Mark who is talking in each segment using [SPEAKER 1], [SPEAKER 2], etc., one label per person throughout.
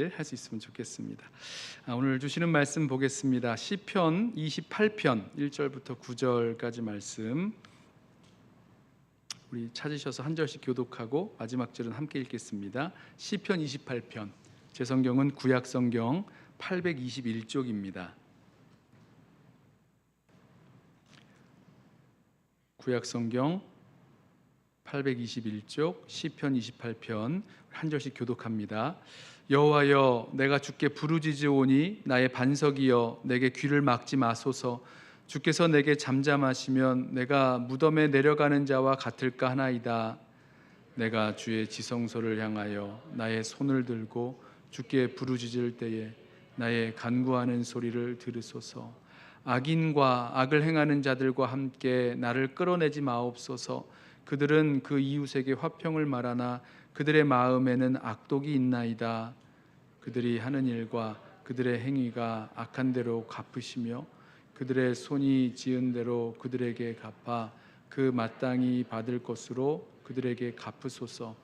[SPEAKER 1] 할 수 있으면 좋겠습니다. 오늘 주시는 말씀 보겠습니다. 시편 28편 1절부터 9절까지 말씀 우리 찾으셔서 한 절씩 교독하고 마지막 절은 함께 읽겠습니다. 시편 28편, 제 성경은 구약 성경 821쪽입니다. 구약 성경 821쪽 시편 28편 한 절씩 교독합니다. 여호와여, 내가 주께 부르짖으오니 나의 반석이여, 내게 귀를 막지 마소서. 주께서 내게 잠잠하시면 내가 무덤에 내려가는 자와 같을까 하나이다. 내가 주의 지성소를 향하여 나의 손을 들고 주께 부르짖을 때에 나의 간구하는 소리를 들으소서. 악인과 악을 행하는 자들과 함께 나를 끌어내지 마옵소서. 그들은 그 이웃에게 화평을 말하나 그들의 마음에는 악독이 있나이다. 그들이 하는 일과 그들의 행위가 악한 대로 갚으시며 그들의 손이 지은 대로 그들에게 갚아 그 마땅히 받을 것으로 그들에게 갚으소서.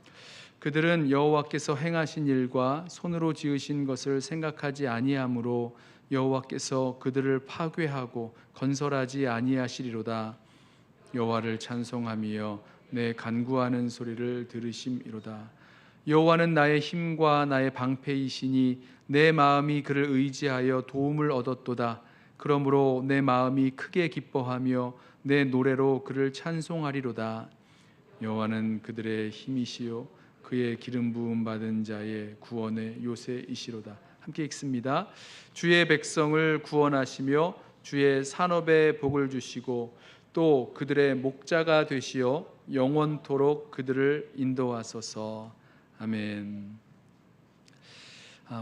[SPEAKER 1] 그들은 여호와께서 행하신 일과 손으로 지으신 것을 생각하지 아니하므로 여호와께서 그들을 파괴하고 건설하지 아니하시리로다. 여호와를 찬송하며 내 간구하는 소리를 들으심이로다. 여호와는 나의 힘과 나의 방패이시니 내 마음이 그를 의지하여 도움을 얻었도다. 그러므로 내 마음이 크게 기뻐하며 내 노래로 그를 찬송하리로다. 여호와는 그들의 힘이시요 그의 기름 부음 받은 자의 구원의 요새이시로다. 함께 읽습니다. 주의 백성을 구원하시며 주의 산업에 복을 주시고 또 그들의 목자가 되시어 영원토록 그들을 인도하소서. 아멘.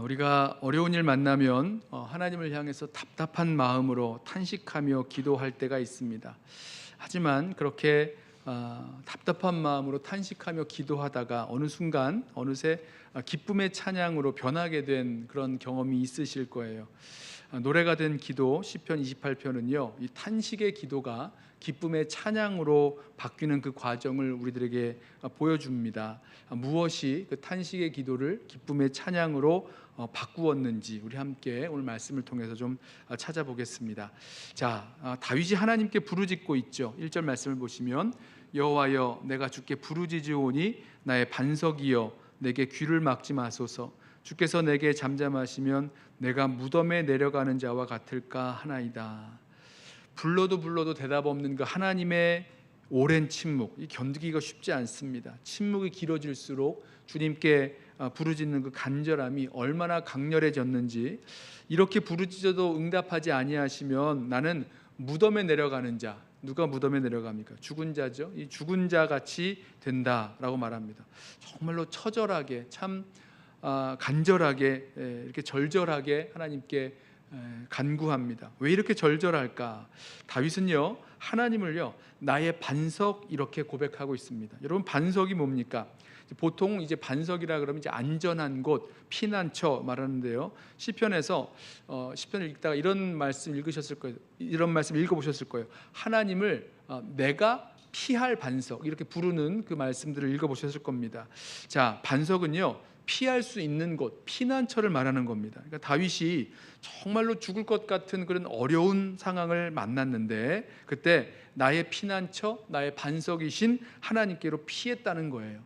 [SPEAKER 1] 우리가 어려운 일 만나면 하나님을 향해서 답답한 마음으로 탄식하며 기도할 때가 있습니다. 하지만 그렇게 답답한 마음으로 탄식하며 기도하다가 어느 순간 어느새 기쁨의 찬양으로 변하게 된 그런 경험이 있으실 거예요. 노래가 된 기도 시편 28편은요, 이 탄식의 기도가 기쁨의 찬양으로 바뀌는 그 과정을 우리들에게 보여줍니다. 무엇이 그 탄식의 기도를 기쁨의 찬양으로 바꾸었는지 우리 함께 오늘 말씀을 통해서 좀 찾아보겠습니다. 자, 다윗이 하나님께 부르짖고 있죠. 1절 말씀을 보시면 여호와여, 내가 주께 부르짖으오니 나의 반석이여, 내게 귀를 막지 마소서. 주께서 내게 잠잠하시면 내가 무덤에 내려가는 자와 같을까 하나이다. 불러도 대답 없는 그 하나님의 오랜 침묵, 이 견디기가 쉽지 않습니다. 침묵이 길어질수록 주님께 부르짖는 그 간절함이 얼마나 강렬해졌는지, 이렇게 부르짖어도 응답하지 아니하시면 나는 무덤에 내려가는 자, 누가 무덤에 내려갑니까? 죽은 자죠. 이 죽은 자 같이 된다라고 말합니다. 정말로 처절하게, 참 간절하게, 이렇게 절절하게 하나님께 간구합니다. 왜 이렇게 절절할까? 다윗은요, 하나님을요, 나의 반석 이렇게 고백하고 있습니다. 여러분, 반석이 뭡니까? 보통 이제 반석이라 그러면 이제 안전한 곳, 피난처 말하는데요. 시편에서 시편을 읽다가 이런 말씀 읽으셨을 거예요. 이런 말씀 읽어보셨을 거예요. 하나님을 내가 피할 반석, 이렇게 부르는 그 말씀들을 읽어보셨을 겁니다. 자, 반석은요, 피할 수 있는 곳, 피난처를 말하는 겁니다. 그러니까 다윗이 정말로 죽을 것 같은 그런 어려운 상황을 만났는데 그때 나의 피난처, 나의 반석이신 하나님께로 피했다는 거예요.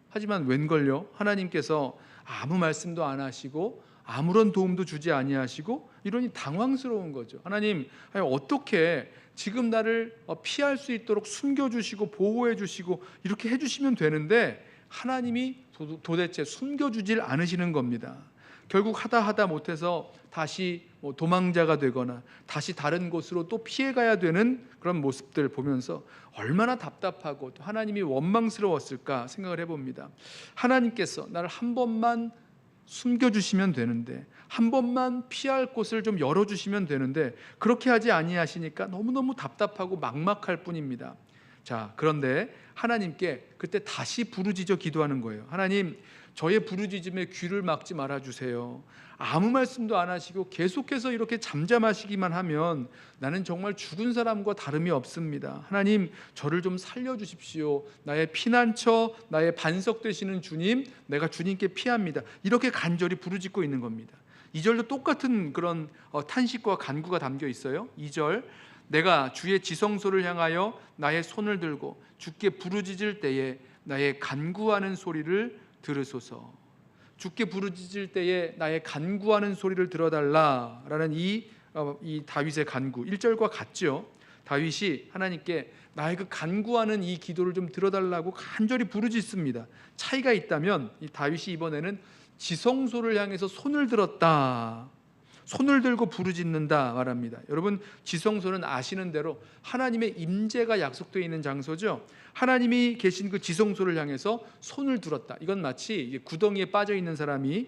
[SPEAKER 1] 하지만 웬걸요? 하나님께서 아무 말씀도 안 하시고 아무런 도움도 주지 아니하시고 이러니 당황스러운 거죠. 하나님, 어떻게 지금 나를 피할 수 있도록 숨겨주시고 보호해주시고 이렇게 해주시면 되는데 하나님이 도대체 숨겨주질 않으시는 겁니다. 결국 하다 못해서 다시 도망자가 되거나 다시 다른 곳으로 또 피해가야 되는 그런 모습들 보면서 얼마나 답답하고 또 하나님이 원망스러웠을까 생각을 해봅니다. 하나님께서 나를 한 번만 숨겨주시면 되는데, 한 번만 피할 곳을 좀 열어주시면 되는데 그렇게 하지 아니하시니까 너무너무 답답하고 막막할 뿐입니다. 자, 그런데 하나님께 그때 다시 부르짖어 기도하는 거예요. 하나님, 저의 부르짖음에 귀를 막지 말아주세요. 아무 말씀도 안 하시고 계속해서 이렇게 잠잠하시기만 하면 나는 정말 죽은 사람과 다름이 없습니다. 하나님, 저를 좀 살려주십시오. 나의 피난처, 나의 반석 되시는 주님, 내가 주님께 피합니다. 이렇게 간절히 부르짖고 있는 겁니다. 2절도 똑같은 그런 탄식과 간구가 담겨 있어요. 2절, 내가 주의 지성소를 향하여 나의 손을 들고 주께 부르짖을 때에 나의 간구하는 소리를 들으소서. 주께 부르짖을 때에 나의 간구하는 소리를 들어달라라는 이 다윗의 간구 1절과 같죠. 다윗이 하나님께 나의 그 간구하는 이 기도를 좀 들어달라고 간절히 부르짖습니다. 차이가 있다면 이 다윗이 이번에는 지성소를 향해서 손을 들었다, 손을 들고 부르짖는다 말합니다. 여러분, 지성소는 아시는 대로 하나님의 임재가 약속되어 있는 장소죠. 하나님이 계신 그 지성소를 향해서 손을 들었다. 이건 마치 구덩이에 빠져 있는 사람이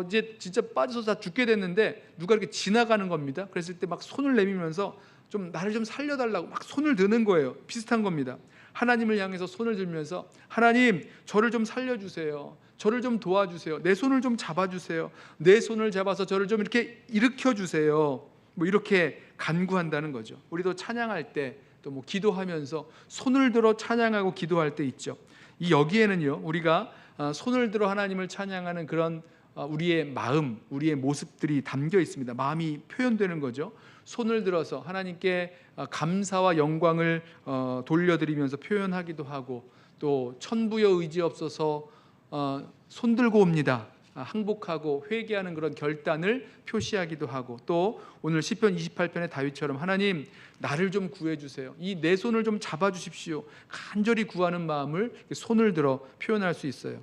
[SPEAKER 1] 이제 진짜 빠져서 다 죽게 됐는데 누가 이렇게 지나가는 겁니다. 그랬을 때 막 손을 내밀면서 좀 나를 좀 살려달라고 막 손을 드는 거예요. 비슷한 겁니다. 하나님을 향해서 손을 들면서 하나님, 저를 좀 살려주세요. 저를 좀 도와주세요. 내 손을 좀 잡아주세요. 내 손을 잡아서 저를 좀 이렇게 일으켜주세요. 뭐 이렇게 간구한다는 거죠. 우리도 찬양할 때 또 뭐 기도하면서 손을 들어 찬양하고 기도할 때 있죠. 이 여기에는요, 우리가 손을 들어 하나님을 찬양하는 그런 우리의 마음, 우리의 모습들이 담겨 있습니다. 마음이 표현되는 거죠. 손을 들어서 하나님께 감사와 영광을 돌려드리면서 표현하기도 하고, 또 천부여 의지 없어서 손 들고 옵니다, 항복하고 회개하는 그런 결단을 표시하기도 하고, 또 오늘 시편 28편의 다윗처럼 하나님, 나를 좀 구해주세요. 이 내 손을 좀 잡아주십시오. 간절히 구하는 마음을 손을 들어 표현할 수 있어요.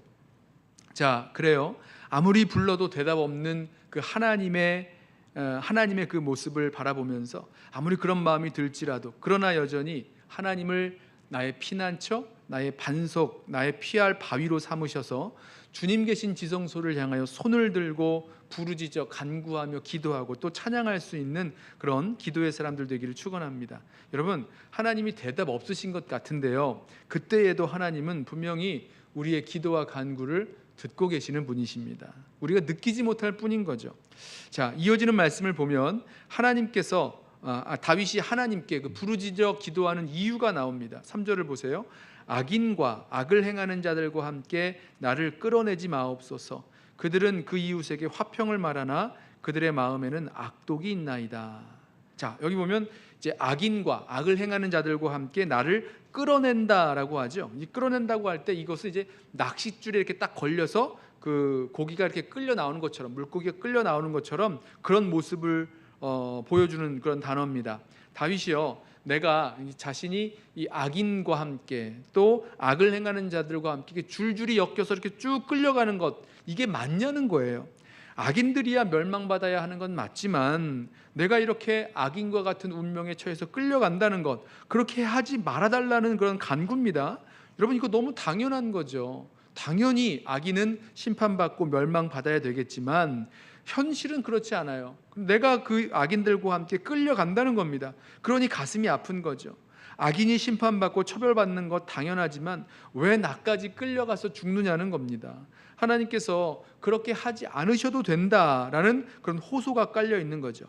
[SPEAKER 1] 자, 그래요. 아무리 불러도 대답 없는 그 하나님의 그 모습을 바라보면서 아무리 그런 마음이 들지라도, 그러나 여전히 하나님을 나의 피난처, 나의 반석, 나의 피할 바위로 삼으셔서 주님 계신 지성소를 향하여 손을 들고 부르짖어 간구하며 기도하고 또 찬양할 수 있는 그런 기도의 사람들 되기를 축원합니다. 여러분, 하나님이 대답 없으신 것 같은데요, 그때에도 하나님은 분명히 우리의 기도와 간구를 듣고 계시는 분이십니다. 우리가 느끼지 못할 뿐인 거죠. 자, 이어지는 말씀을 보면 하나님께서 다윗이 하나님께 그 부르짖어 기도하는 이유가 나옵니다. 3절을 보세요. 악인과 악을 행하는 자들과 함께 나를 끌어내지 마옵소서. 그들은 그 이웃에게 화평을 말하나 그들의 마음에는 악독이 있나이다. 자, 여기 보면 이제 악인과 악을 행하는 자들과 함께 나를 끌어낸다라고 하죠. 이 끌어낸다고 할 때 이것은 이제 낚싯줄에 이렇게 딱 걸려서 그 고기가 이렇게 끌려 나오는 것처럼, 물고기가 끌려 나오는 것처럼 그런 모습을 보여주는 그런 단어입니다. 다윗이요, 내가 자신이 이 악인과 함께 또 악을 행하는 자들과 함께 줄줄이 엮여서 이렇게 쭉 끌려가는 것, 이게 맞냐는 거예요. 악인들이야 멸망받아야 하는 건 맞지만 내가 이렇게 악인과 같은 운명에 처해서 끌려간다는 것, 그렇게 하지 말아달라는 그런 간구입니다. 여러분, 이거 너무 당연한 거죠. 당연히 악인은 심판받고 멸망받아야 되겠지만 현실은 그렇지 않아요. 내가 그 악인들과 함께 끌려간다는 겁니다. 그러니 가슴이 아픈 거죠. 악인이 심판받고 처벌받는 것 당연하지만 왜 나까지 끌려가서 죽느냐는 겁니다. 하나님께서 그렇게 하지 않으셔도 된다라는 그런 호소가 깔려 있는 거죠.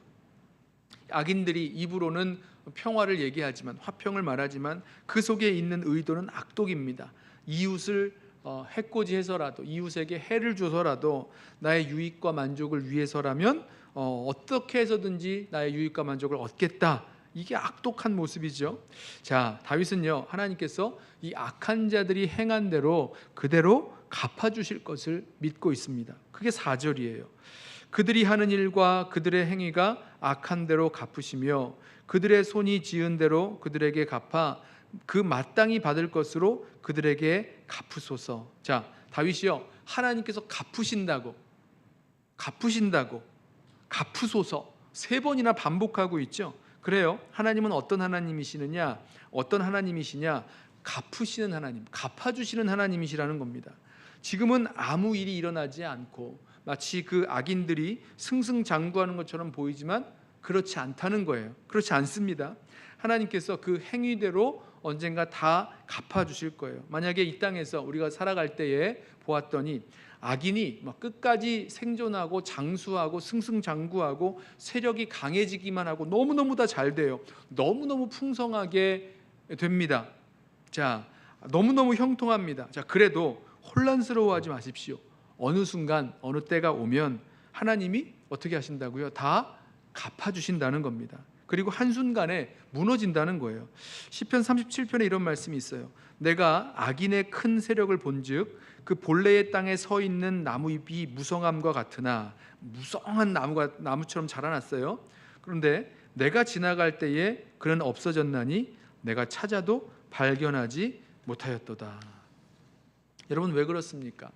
[SPEAKER 1] 악인들이 입으로는 평화를 얘기하지만, 화평을 말하지만 그 속에 있는 의도는 악독입니다. 이웃을 해코지해서라도, 이웃에게 해를 줘서라도 나의 유익과 만족을 위해서라면 어떻게 해서든지 나의 유익과 만족을 얻겠다, 이게 악독한 모습이죠. 자, 다윗은요, 하나님께서 이 악한 자들이 행한 대로 그대로 갚아주실 것을 믿고 있습니다. 그게 4절이에요. 그들이 하는 일과 그들의 행위가 악한 대로 갚으시며 그들의 손이 지은 대로 그들에게 갚아 그 마땅히 받을 것으로 그들에게 갚으소서. 자, 다윗이요, 하나님께서 갚으신다고 갚으소서 3번이나 반복하고 있죠. 그래요, 하나님은 어떤 하나님이시느냐, 어떤 하나님이시냐, 갚으시는 하나님, 갚아주시는 하나님이시라는 겁니다. 지금은 아무 일이 일어나지 않고 마치 그 악인들이 승승장구하는 것처럼 보이지만 그렇지 않다는 거예요. 그렇지 않습니다. 하나님께서 그 행위대로 언젠가 다 갚아주실 거예요. 만약에 이 땅에서 우리가 살아갈 때에 보았더니 악인이 막 끝까지 생존하고 장수하고 승승장구하고 세력이 강해지기만 하고 너무너무 다 잘 돼요. 너무너무 풍성하게 됩니다. 자, 너무너무 형통합니다. 자, 그래도 혼란스러워하지 마십시오. 어느 순간 어느 때가 오면 하나님이 어떻게 하신다고요? 다 갚아주신다는 겁니다. 그리고 한순간에 무너진다는 거예요. 시편 37편에 이런 말씀이 있어요. 내가 악인의 큰 세력을 본즉 그 본래의 땅에 서 있는 나무잎이 무성함과 같으나, 무성한 나무처럼 자라났어요. 그런데 내가 지나갈 때에 그는 없어졌나니 내가 찾아도 발견하지 못하였도다. 여러분, 왜 그렇습니까?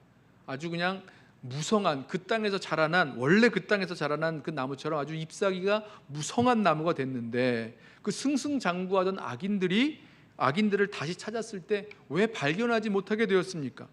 [SPEAKER 1] 아주 그냥 무성한 그 땅에서 자라난, 원래 그 땅에서 자라난 그 나무처럼 아주 잎사귀가 무성한 나무가 됐는데, 그 승승장구하던 악인들을 다시 찾았을 때 왜 발견하지 못하게 되었습니까?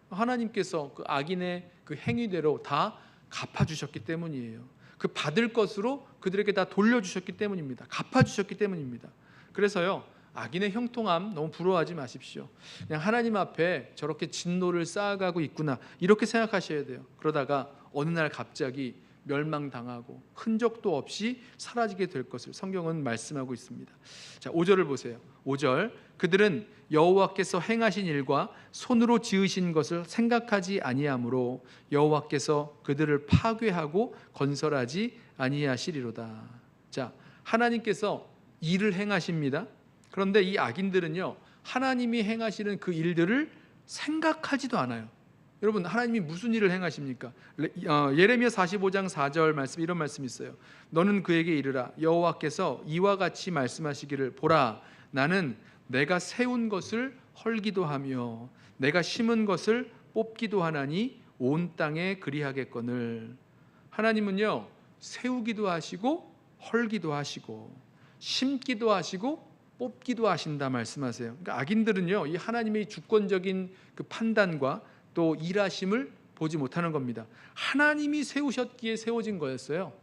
[SPEAKER 1] 하나님께서 그 악인의 그 행위대로 다 갚아주셨기 때문이에요. 그 받을 것으로 그들에게 다 돌려주셨기 때문입니다. 갚아주셨기 때문입니다. 그래서요, 악인의 형통함 너무 부러워하지 마십시오. 그냥 하나님 앞에 저렇게 진노를 쌓아가고 있구나, 이렇게 생각하셔야 돼요. 그러다가 어느 날 갑자기 멸망당하고 흔적도 없이 사라지게 될 것을 성경은 말씀하고 있습니다. 자, 5절을 보세요. 5절, 그들은 여호와께서 행하신 일과 손으로 지으신 것을 생각하지 아니하므로 여호와께서 그들을 파괴하고 건설하지 아니하시리로다. 자, 하나님께서 일을 행하십니다. 그런데 이 악인들은요, 하나님이 행하시는 그 일들을 생각하지도 않아요. 여러분, 하나님이 무슨 일을 행하십니까? 예레미야 45장 4절 말씀, 이런 말씀이 있어요. 너는 그에게 이르라, 여호와께서 이와 같이 말씀하시기를, 보라, 나는 내가 세운 것을 헐기도 하며 내가 심은 것을 뽑기도 하나니 온 땅에 그리하겠거늘. 하나님은요, 세우기도 하시고 헐기도 하시고 심기도 하시고 뽑기도 하신다 말씀하세요. 그러니까 악인들은요, 이 하나님의 주권적인 그 판단과 또 일하심을 보지 못하는 겁니다. 하나님이 세우셨기에 세워진 거였어요.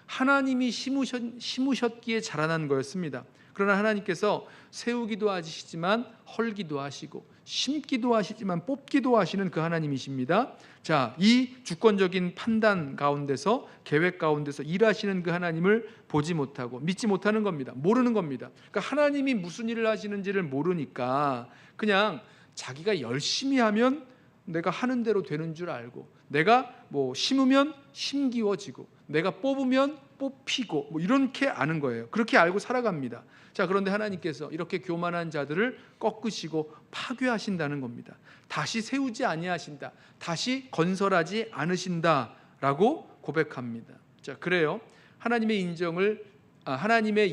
[SPEAKER 1] 하나님이 심으셨기에 자라난 거였습니다. 그러나 하나님께서 세우기도 하시지만 헐기도 하시고 심기도 하시지만 뽑기도 하시는 그 하나님이십니다. 자, 이 주권적인 판단 가운데서, 계획 가운데서 일하시는 그 하나님을 보지 못하고 믿지 못하는 겁니다. 모르는 겁니다. 그러니까 하나님이 무슨 일을 하시는지를 모르니까 그냥 자기가 열심히 하면 내가 하는 대로 되는 줄 알고, 내가 뭐 심으면 심기워지고 내가 뽑으면 뽑히고 뭐 이렇게 아는 거예요. 그렇게 알고 살아갑니다. 자, 그런데 하나님께서 이렇게 교만한 자들을 꺾으시고 파괴하신다는 겁니다. 다시 세우지 아니하신다, 다시 건설하지 않으신다라고 고백합니다. 자, 그래요. 하나님의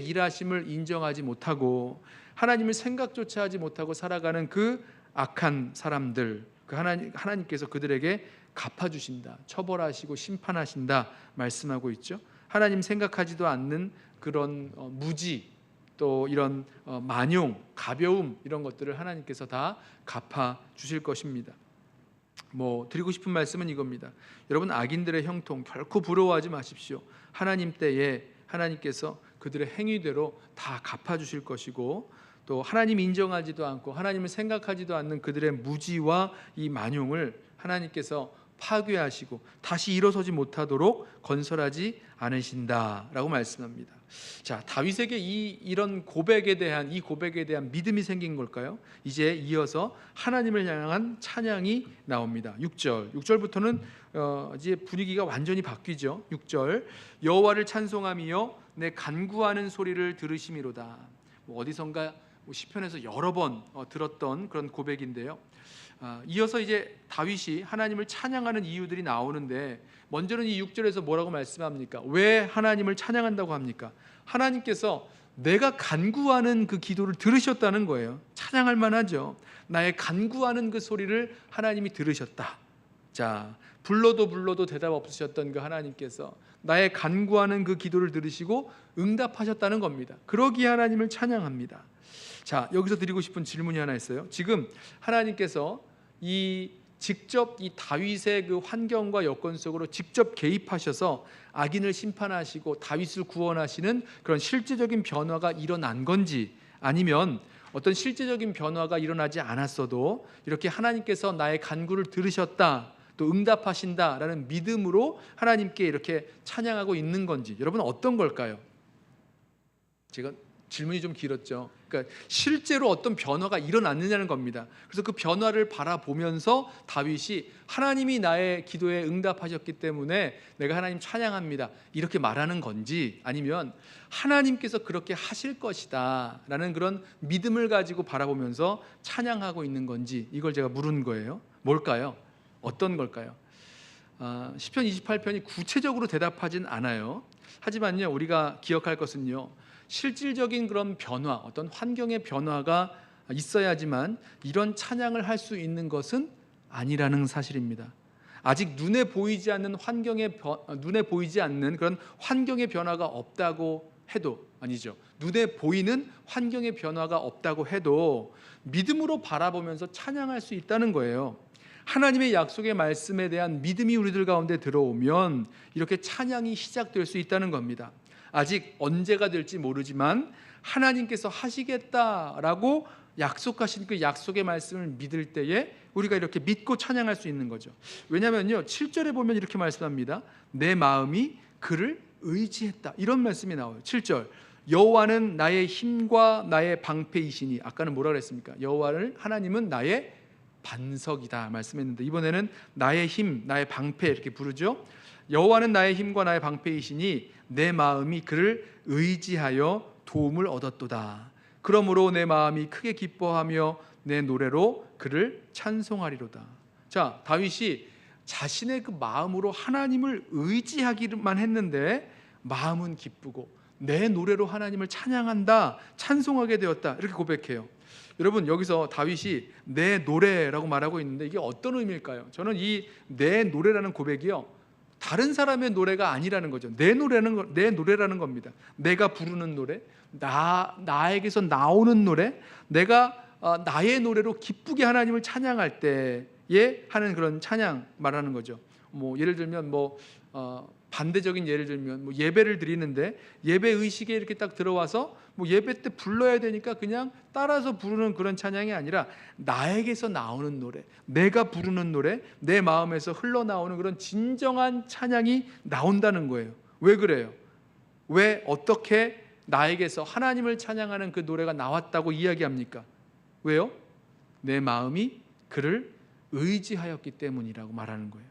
[SPEAKER 1] 일하심을 인정하지 못하고 하나님을 생각조차 하지 못하고 살아가는 그 악한 사람들, 그 하나님께서 그들에게 갚아주신다, 처벌하시고 심판하신다 말씀하고 있죠. 하나님 생각하지도 않는 그런 무지, 또 이런 만용, 가벼움, 이런 것들을 하나님께서 다 갚아주실 것입니다. 뭐 드리고 싶은 말씀은 이겁니다. 여러분, 악인들의 형통 결코 부러워하지 마십시오. 하나님 때에 하나님께서 그들의 행위대로 다 갚아주실 것이고, 또 하나님 인정하지도 않고 하나님을 생각하지도 않는 그들의 무지와 이 만용을 하나님께서 파괴하시고 다시 일어서지 못하도록 건설하지 않으신다라고 말씀합니다. 자, 다윗에게 이런 고백에 대한 믿음이 생긴 걸까요? 이제 이어서 하나님을 향한 찬양이 나옵니다. 6절부터는 이제 분위기가 완전히 바뀌죠. 6절, 여호와를 찬송하며 내 간구하는 소리를 들으심이로다. 어디선가 시편에서 여러 번 들었던 그런 고백인데요. 이어서 이제 다윗이 하나님을 찬양하는 이유들이 나오는데, 먼저는 이 6절에서 뭐라고 말씀합니까? 왜 하나님을 찬양한다고 합니까? 하나님께서 내가 간구하는 그 기도를 들으셨다는 거예요. 찬양할 만하죠. 나의 간구하는 그 소리를 하나님이 들으셨다. 자, 불러도 대답 없으셨던 그 하나님께서 나의 간구하는 그 기도를 들으시고 응답하셨다는 겁니다. 그러기에 하나님을 찬양합니다. 자, 여기서 드리고 싶은 질문이 하나 있어요. 지금 하나님께서 직접 이 다윗의 그 환경과 여건 속으로 직접 개입하셔서 악인을 심판하시고 다윗을 구원하시는 그런 실제적인 변화가 일어난 건지, 아니면 어떤 실제적인 변화가 일어나지 않았어도 이렇게 하나님께서 나의 간구를 들으셨다, 또 응답하신다라는 믿음으로 하나님께 이렇게 찬양하고 있는 건지, 여러분 어떤 걸까요? 제가 질문이 좀 길었죠. 그러니까 실제로 어떤 변화가 일어났느냐는 겁니다. 그래서 그 변화를 바라보면서 다윗이 하나님이 나의 기도에 응답하셨기 때문에 내가 하나님 찬양합니다, 이렇게 말하는 건지, 아니면 하나님께서 그렇게 하실 것이다 라는 그런 믿음을 가지고 바라보면서 찬양하고 있는 건지, 이걸 제가 물은 거예요. 뭘까요? 어떤 걸까요? 시편 28편이 구체적으로 대답하진 않아요. 하지만요, 우리가 기억할 것은요, 실질적인 그런 변화, 어떤 환경의 변화가 있어야지만 이런 찬양을 할 수 있는 것은 아니라는 사실입니다. 아직 눈에 보이지 않는 눈에 보이지 않는 그런 환경의 변화가 없다고 해도, 아니죠, 눈에 보이는 환경의 변화가 없다고 해도 믿음으로 바라보면서 찬양할 수 있다는 거예요. 하나님의 약속의 말씀에 대한 믿음이 우리들 가운데 들어오면 이렇게 찬양이 시작될 수 있다는 겁니다. 아직 언제가 될지 모르지만 하나님께서 하시겠다라고 약속하신 그 약속의 말씀을 믿을 때에 우리가 이렇게 믿고 찬양할 수 있는 거죠. 왜냐하면요, 7절에 보면 이렇게 말씀합니다. 내 마음이 그를 의지했다, 이런 말씀이 나와요. 7절, 여호와는 나의 힘과 나의 방패이시니, 아까는 뭐라 그랬습니까? 여호와를, 하나님은 나의 반석이다 말씀했는데, 이번에는 나의 힘, 나의 방패 이렇게 부르죠. 여호와는 나의 힘과 나의 방패이시니 내 마음이 그를 의지하여 도움을 얻었도다. 그러므로 내 마음이 크게 기뻐하며 내 노래로 그를 찬송하리로다. 자, 다윗이 자신의 그 마음으로 하나님을 의지하기만 했는데 마음은 기쁘고 내 노래로 하나님을 찬양한다, 찬송하게 되었다, 이렇게 고백해요. 여러분, 여기서 다윗이 내 노래라고 말하고 있는데 이게 어떤 의미일까요? 저는 이 내 노래라는 고백이요, 다른 사람의 노래가 아니라는 거죠. 내 노래라는 겁니다. 내가 부르는 노래, 나에게서 나오는 노래, 내가 나의 노래로 기쁘게 하나님을 찬양할 때에 하는 그런 찬양 말하는 거죠. 뭐 예를 들면 반대적인 예를 들면 예배를 드리는데 예배 의식에 이렇게 딱 들어와서 예배 때 불러야 되니까 그냥 따라서 부르는 그런 찬양이 아니라 나에게서 나오는 노래, 내가 부르는 노래, 내 마음에서 흘러나오는 그런 진정한 찬양이 나온다는 거예요. 왜 그래요? 왜 어떻게 나에게서 하나님을 찬양하는 그 노래가 나왔다고 이야기합니까? 왜요? 내 마음이 그를 의지하였기 때문이라고 말하는 거예요.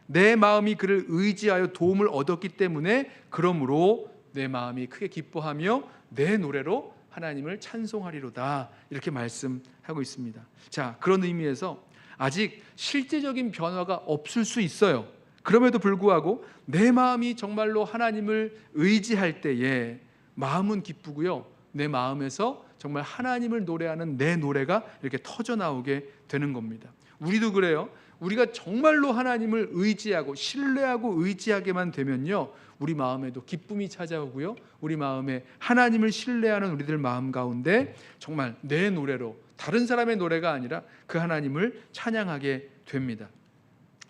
[SPEAKER 1] 내 마음이 그를 의지하여 도움을 얻었기 때문에, 그러므로 내 마음이 크게 기뻐하며 내 노래로 하나님을 찬송하리로다, 이렇게 말씀하고 있습니다. 자, 그런 의미에서 아직 실제적인 변화가 없을 수 있어요. 그럼에도 불구하고 내 마음이 정말로 하나님을 의지할 때에 마음은 기쁘고요, 내 마음에서 정말 하나님을 노래하는 내 노래가 이렇게 터져나오게 되는 겁니다. 우리도 그래요. 우리가 정말로 하나님을 의지하고 신뢰하고 의지하게만 되면요, 우리 마음에도 기쁨이 찾아오고요, 우리 마음에 하나님을 신뢰하는 우리들 마음 가운데 정말 내 노래로, 다른 사람의 노래가 아니라 그 하나님을 찬양하게 됩니다.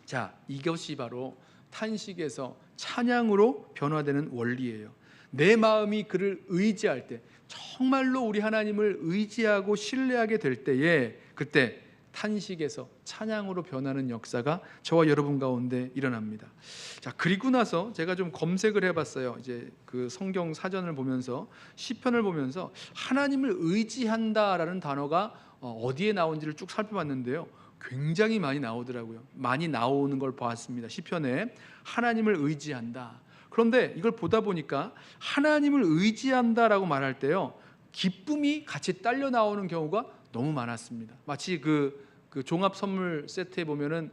[SPEAKER 1] 자, 이것이 바로 탄식에서 찬양으로 변화되는 원리예요. 내 마음이 그를 의지할 때, 정말로 우리 하나님을 의지하고 신뢰하게 될 때에, 그때 탄식에서 찬양으로 변하는 역사가 저와 여러분 가운데 일어납니다. 자, 그리고 나서 제가 좀 검색을 해봤어요. 이제 그 성경 사전을 보면서, 시편을 보면서 하나님을 의지한다라는 단어가 어디에 나온지를 쭉 살펴봤는데요, 굉장히 많이 나오더라고요. 많이 나오는 걸 보았습니다. 시편에 하나님을 의지한다. 그런데 이걸 보다 보니까 하나님을 의지한다라고 말할 때요, 기쁨이 같이 딸려 나오는 경우가 너무 많았습니다. 마치 그 종합 선물 세트에 보면은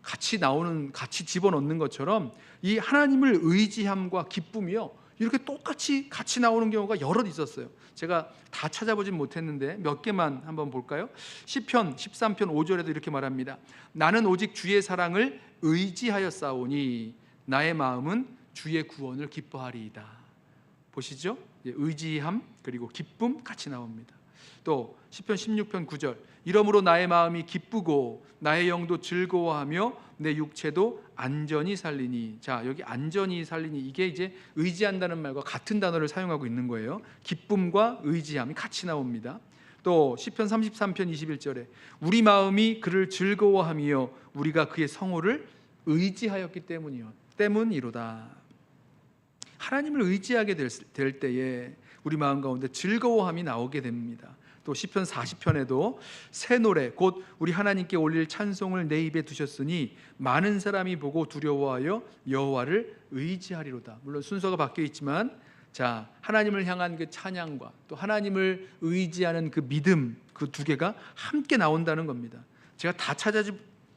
[SPEAKER 1] 같이 집어넣는 것처럼 이 하나님을 의지함과 기쁨이요, 이렇게 똑같이 같이 나오는 경우가 여럿 있었어요. 제가 다 찾아보진 못했는데 몇 개만 한번 볼까요? 시편 13편 5절에도 이렇게 말합니다. 나는 오직 주의 사랑을 의지하였사오니 나의 마음은 주의 구원을 기뻐하리이다. 보시죠? 의지함 그리고 기쁨 같이 나옵니다. 또 시편 16편 9절, 이러므로 나의 마음이 기쁘고 나의 영도 즐거워하며 내 육체도 안전히 살리니. 자, 여기 안전히 살리니, 이게 이제 의지한다는 말과 같은 단어를 사용하고 있는 거예요. 기쁨과 의지함이 같이 나옵니다. 또 시편 33편 21절에 우리 마음이 그를 즐거워하며 우리가 그의 성호를 의지하였기 때문이로다. 하나님을 의지하게 될 때에 우리 마음 가운데 즐거워함이 나오게 됩니다. 또 시편 40편에도 새 노래 곧 우리 하나님께 올릴 찬송을 내 입에 두셨으니 많은 사람이 보고 두려워하여 여호와를 의지하리로다. 물론 순서가 바뀌어 있지만 자, 하나님을 향한 그 찬양과 또 하나님을 의지하는 그 믿음, 그 두 개가 함께 나온다는 겁니다. 제가 다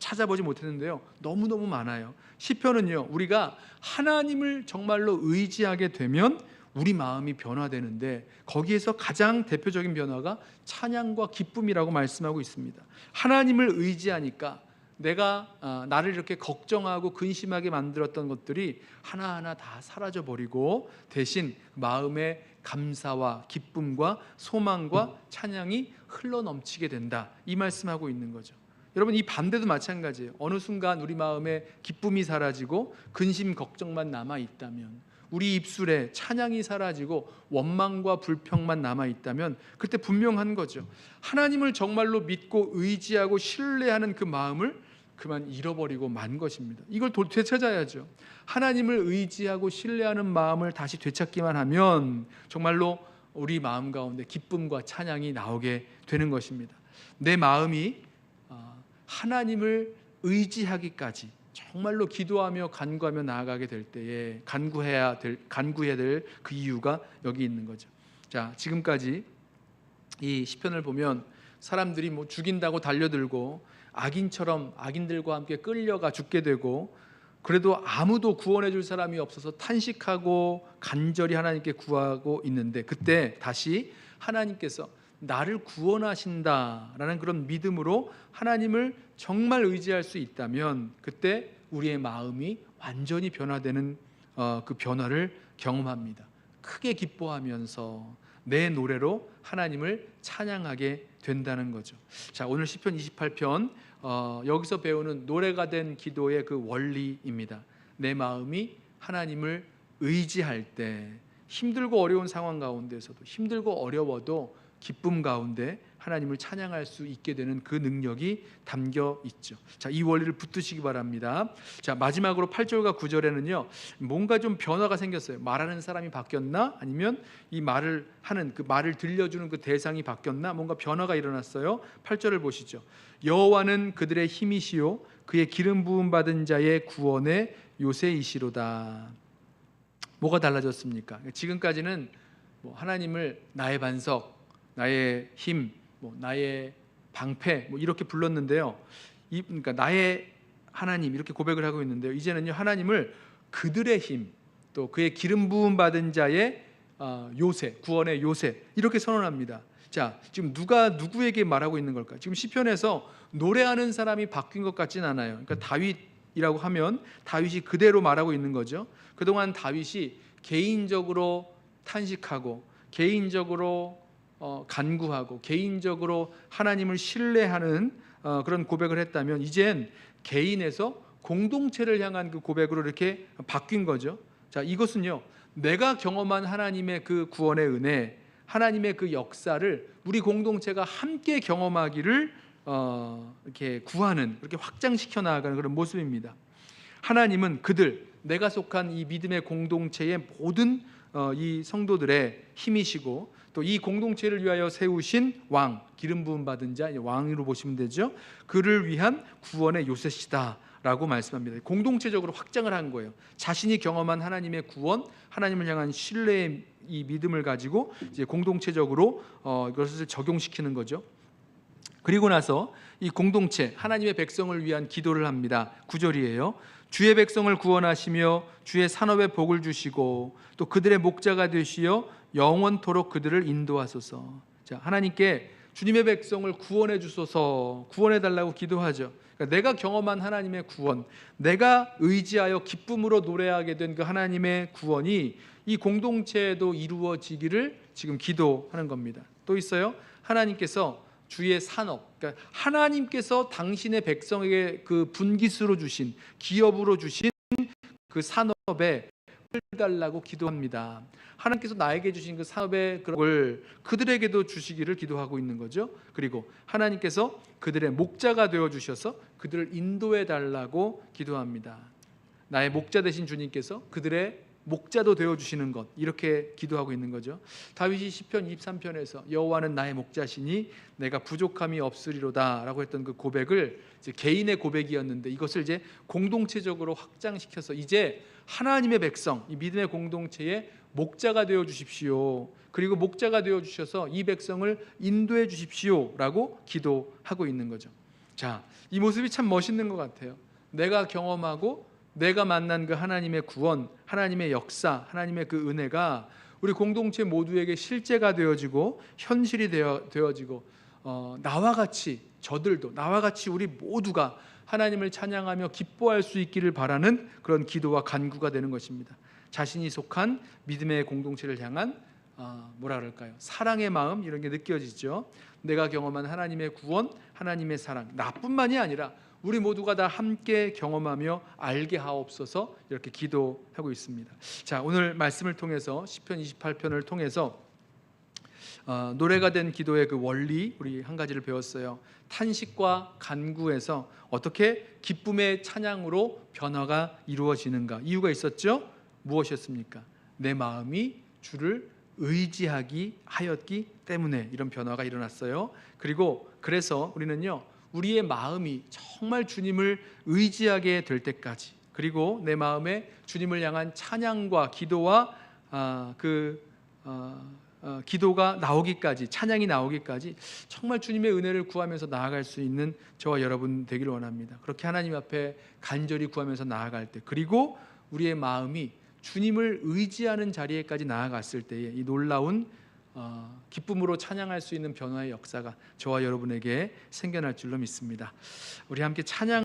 [SPEAKER 1] 찾아보지 못했는데요, 너무너무 많아요. 시편은요, 우리가 하나님을 정말로 의지하게 되면 우리 마음이 변화되는데 거기에서 가장 대표적인 변화가 찬양과 기쁨이라고 말씀하고 있습니다. 하나님을 의지하니까 내가 나를 이렇게 걱정하고 근심하게 만들었던 것들이 하나하나 다 사라져버리고 대신 마음의 감사와 기쁨과 소망과 찬양이 흘러넘치게 된다, 이 말씀하고 있는 거죠. 여러분, 이 반대도 마찬가지예요. 어느 순간 우리 마음에 기쁨이 사라지고 근심 걱정만 남아있다면, 우리 입술에 찬양이 사라지고 원망과 불평만 남아있다면 그때 분명한 거죠. 하나님을 정말로 믿고 의지하고 신뢰하는 그 마음을 그만 잃어버리고 만 것입니다. 이걸 되찾아야죠. 하나님을 의지하고 신뢰하는 마음을 다시 되찾기만 하면 정말로 우리 마음 가운데 기쁨과 찬양이 나오게 되는 것입니다. 내 마음이 하나님을 의지하기까지 정말로 기도하며 간구하며 나아가게 될 때에 간구해야 될 그 이유가 여기 있는 거죠. 자, 지금까지 이 시편을 보면 사람들이 뭐 죽인다고 달려들고 악인처럼 악인들과 함께 끌려가 죽게 되고 그래도 아무도 구원해 줄 사람이 없어서 탄식하고 간절히 하나님께 구하고 있는데, 그때 다시 하나님께서 나를 구원하신다라는 그런 믿음으로 하나님을 정말 의지할 수 있다면 그때 우리의 마음이 완전히 변화되는 그 변화를 경험합니다. 크게 기뻐하면서 내 노래로 하나님을 찬양하게 된다는 거죠. 자, 오늘 시편 28편 여기서 배우는 노래가 된 기도의 그 원리입니다. 내 마음이 하나님을 의지할 때 힘들고 어려운 상황 가운데서도, 힘들고 어려워도 기쁨 가운데 하나님을 찬양할 수 있게 되는 그 능력이 담겨 있죠. 자, 이 원리를 붙드시기 바랍니다. 자, 마지막으로 8절과 9절에는요, 뭔가 좀 변화가 생겼어요. 말하는 사람이 바뀌었나? 아니면 이 말을 하는 그 말을 들려주는 그 대상이 바뀌었나? 뭔가 변화가 일어났어요. 8절을 보시죠. 여호와는 그들의 힘이시요 그의 기름 부음 받은 자의 구원의 요새이시로다. 뭐가 달라졌습니까? 지금까지는 뭐 하나님을 나의 반석, 나의 힘, 뭐 나의 방패, 뭐 이렇게 불렀는데요. 그러니까 나의 하나님 이렇게 고백을 하고 있는데요. 이제는요, 하나님을 그들의 힘, 또 그의 기름 부음 받은 자의 요새, 구원의 요새 이렇게 선언합니다. 자, 지금 누가 누구에게 말하고 있는 걸까? 지금 시편에서 노래하는 사람이 바뀐 것 같진 않아요. 그러니까 다윗이라고 하면 다윗이 그대로 말하고 있는 거죠. 그동안 다윗이 개인적으로 탄식하고 개인적으로 간구하고 개인적으로 하나님을 신뢰하는 그런 고백을 했다면, 이젠 개인에서 공동체를 향한 그 고백으로 이렇게 바뀐 거죠. 자, 이것은요, 내가 경험한 하나님의 그 구원의 은혜, 하나님의 그 역사를 우리 공동체가 함께 경험하기를 이렇게 구하는, 그렇게 확장시켜 나아가는 그런 모습입니다. 하나님은 그들, 내가 속한 이 믿음의 공동체의 모든 이 성도들의 힘이시고, 또 이 공동체를 위하여 세우신 왕, 기름 부음 받은 자, 왕으로 보시면 되죠. 그를 위한 구원의 요새시다라고 말씀합니다. 공동체적으로 확장을 한 거예요. 자신이 경험한 하나님의 구원, 하나님을 향한 신뢰의 이 믿음을 가지고 이제 공동체적으로 이것을 적용시키는 거죠. 그리고 나서 이 공동체, 하나님의 백성을 위한 기도를 합니다. 9절이에요. 주의 백성을 구원하시며 주의 산업에 복을 주시고 또 그들의 목자가 되시어 영원토록 그들을 인도하소서. 자, 하나님께 주님의 백성을 구원해 주소서, 구원해 달라고 기도하죠. 그러니까 내가 경험한 하나님의 구원, 내가 의지하여 기쁨으로 노래하게 된 그 하나님의 구원이 이 공동체에도 이루어지기를 지금 기도하는 겁니다. 또 있어요. 하나님께서 주의 산업, 그러니까 하나님께서 당신의 백성에게 그 분기수로 주신, 기업으로 주신 그 산업에 달라고 기도합니다. 하나님께서 나에게 주신 그 사업의 그걸 그들에게도 주시기를 기도하고 있는 거죠. 그리고 하나님께서 그들의 목자가 되어 주셔서 그들을 인도해 달라고 기도합니다. 나의 목자 되신 주님께서 그들의 목자도 되어 주시는 것, 이렇게 기도하고 있는 거죠. 다윗이 시편 23편에서 여호와는 나의 목자시니 내가 부족함이 없으리로다라고 했던 그 고백을 이제 개인의 고백이었는데 이것을 이제 공동체적으로 확장시켜서 이제 하나님의 백성, 이 믿음의 공동체의 목자가 되어 주십시오. 그리고 목자가 되어 주셔서 이 백성을 인도해 주십시오라고 기도하고 있는 거죠. 자, 이 모습이 참 멋있는 것 같아요. 내가 경험하고 내가 만난 그 하나님의 구원, 하나님의 역사, 하나님의 그 은혜가 우리 공동체 모두에게 실제가 되어지고 현실이 되어지고 나와 같이 저들도 나와 같이 우리 모두가 하나님을 찬양하며 기뻐할 수 있기를 바라는 그런 기도와 간구가 되는 것입니다. 자신이 속한 믿음의 공동체를 향한 뭐라 그럴까요? 사랑의 마음, 이런 게 느껴지죠. 내가 경험한 하나님의 구원, 하나님의 사랑, 나뿐만이 아니라 우리 모두가 다 함께 경험하며 알게 하옵소서, 이렇게 기도하고 있습니다. 자, 오늘 말씀을 통해서 시편 28편을 통해서 노래가 된 기도의 그 원리, 우리 한 가지를 배웠어요. 탄식과 간구에서 어떻게 기쁨의 찬양으로 변화가 이루어지는가. 이유가 있었죠. 무엇이었습니까? 내 마음이 주를 의지하기 하였기 때문에 이런 변화가 일어났어요. 그리고 그래서 우리는요, 우리의 마음이 정말 주님을 의지하게 될 때까지, 그리고 내 마음에 주님을 향한 찬양과 기도와 기도가 나오기까지, 찬양이 나오기까지 정말 주님의 은혜를 구하면서 나아갈 수 있는 저와 여러분 되기를 원합니다. 그렇게 하나님 앞에 간절히 구하면서 나아갈 때, 그리고 우리의 마음이 주님을 의지하는 자리에까지 나아갔을 때에 이 놀라운 기쁨으로 찬양할 수 있는 변화의 역사가 저와 여러분에게 생겨날 줄로 믿습니다. 우리 함께 찬양